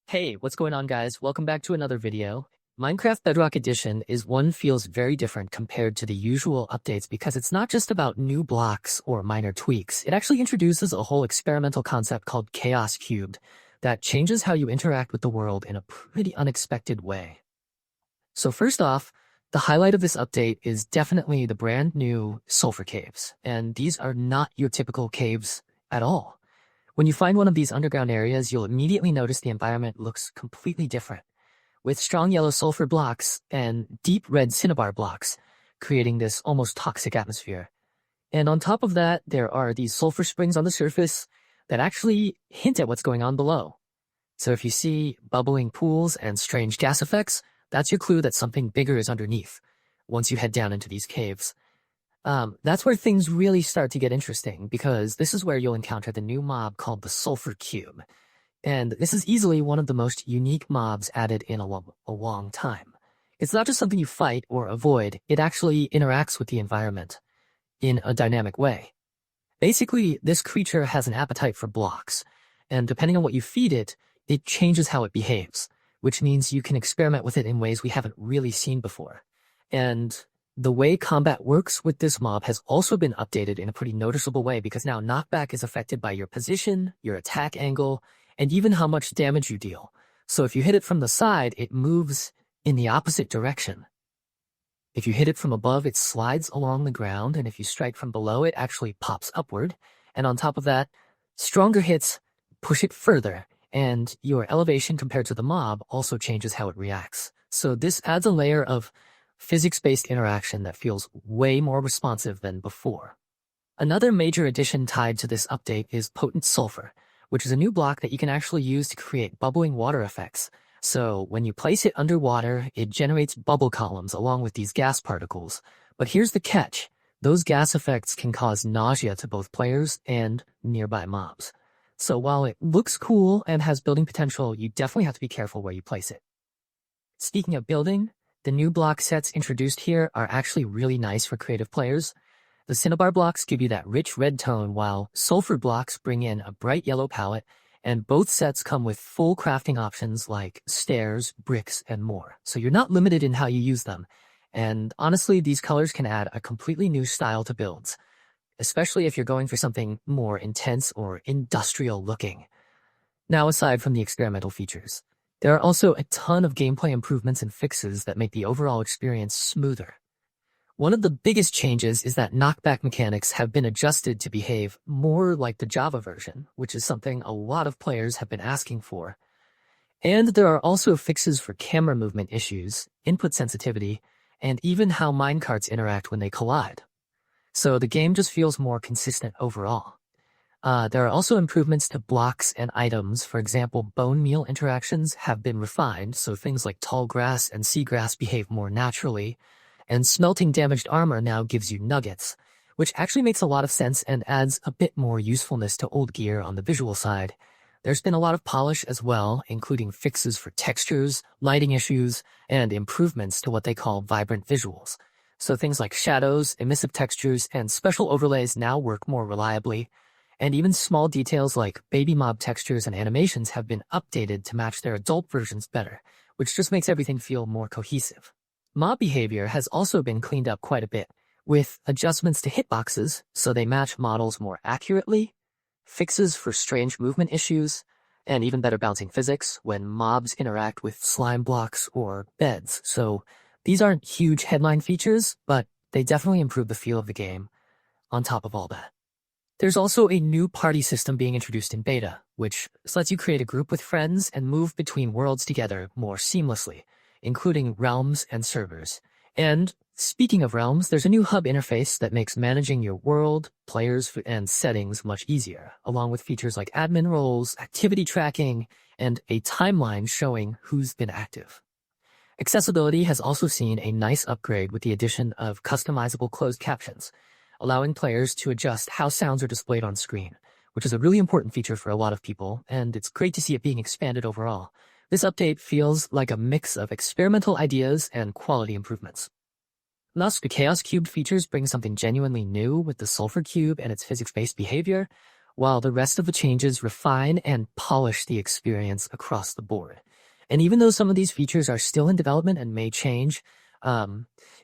Hey, what's going on, guys? Welcome back to another video. Minecraft Bedrock Edition is one feels very different compared to the usual updates because it's not just about new blocks or minor tweaks. It actually introduces a whole experimental concept called Chaos Cubed that changes how you interact with the world in a pretty unexpected way. So first off, the highlight of this update is definitely the brand new Sulfur Caves, and these are not your typical caves at all. When you find one of these underground areas, you'll immediately notice the environment looks completely different, with strong yellow sulfur blocks and deep red cinnabar blocks, creating this almost toxic atmosphere. And on top of that, there are these sulfur springs on the surface that actually hint at what's going on below. So if you see bubbling pools and strange gas effects, that's your clue that something bigger is underneath once you head down into these caves. That's where things really start to get interesting, because this is where you'll encounter the new mob called the Sulfur Cube. And this is easily one of the most unique mobs added in a long time. It's not just something you fight or avoid, it actually interacts with the environment in a dynamic way. Basically, this creature has an appetite for blocks, and depending on what you feed it, it changes how it behaves, which means you can experiment with it in ways we haven't really seen before. And the way combat works with this mob has also been updated in a pretty noticeable way, because now knockback is affected by your position, your attack angle, and even how much damage you deal. So if you hit it from the side, it moves in the opposite direction. If you hit it from above, it slides along the ground, and if you strike from below, it actually pops upward. And on top of that, stronger hits push it further, and your elevation compared to the mob also changes how it reacts. So this adds a layer of physics-based interaction that feels way more responsive than before. Another major addition tied to this update is Potent Sulfur, which is a new block that you can actually use to create bubbling water effects. So when you place it underwater, it generates bubble columns along with these gas particles. But here's the catch. Those gas effects can cause nausea to both players and nearby mobs. So while it looks cool and has building potential, you definitely have to be careful where you place it. Speaking of building, the new block sets introduced here are actually really nice for creative players. The cinnabar blocks give you that rich red tone, while sulfur blocks bring in a bright yellow palette, and both sets come with full crafting options like stairs, bricks, and more. So you're not limited in how you use them. And honestly, these colors can add a completely new style to builds, especially if you're going for something more intense or industrial looking. Now, aside from the experimental features, there are also a ton of gameplay improvements and fixes that make the overall experience smoother. One of the biggest changes is that knockback mechanics have been adjusted to behave more like the Java version, which is something a lot of players have been asking for. And there are also fixes for camera movement issues, input sensitivity, and even how minecarts interact when they collide. So the game just feels more consistent overall. There are also improvements to blocks and items. For example, bone meal interactions have been refined, so things like tall grass and seagrass behave more naturally, and smelting damaged armor now gives you nuggets, which actually makes a lot of sense and adds a bit more usefulness to old gear on the visual side. There's been a lot of polish as well, including fixes for textures, lighting issues, and improvements to what they call vibrant visuals. So things like shadows, emissive textures, and special overlays now work more reliably. And even small details like baby mob textures and animations have been updated to match their adult versions better, which just makes everything feel more cohesive. Mob behavior has also been cleaned up quite a bit, with adjustments to hitboxes so they match models more accurately, fixes for strange movement issues, and even better bouncing physics when mobs interact with slime blocks or beds. So these aren't huge headline features, but they definitely improve the feel of the game on top of all that. There's also a new party system being introduced in beta, which lets you create a group with friends and move between worlds together more seamlessly, including realms and servers. And speaking of realms, there's a new hub interface that makes managing your world, players, and settings much easier, along with features like admin roles, activity tracking, and a timeline showing who's been active. Accessibility has also seen a nice upgrade with the addition of customizable closed captions, allowing players to adjust how sounds are displayed on screen, which is a really important feature for a lot of people, and it's great to see it being expanded overall. This update feels like a mix of experimental ideas and quality improvements. Thus, the Chaos Cube features bring something genuinely new with the Sulfur Cube and its physics-based behavior, while the rest of the changes refine and polish the experience across the board. And even though some of these features are still in development and may change,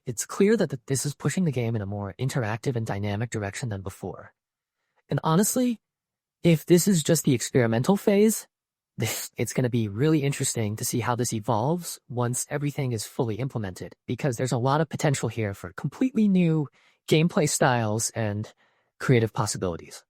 it's clear that this is pushing the game in a more interactive and dynamic direction than before. And honestly, if this is just the experimental phase, it's going to be really interesting to see how this evolves once everything is fully implemented, because there's a lot of potential here for completely new gameplay styles and creative possibilities.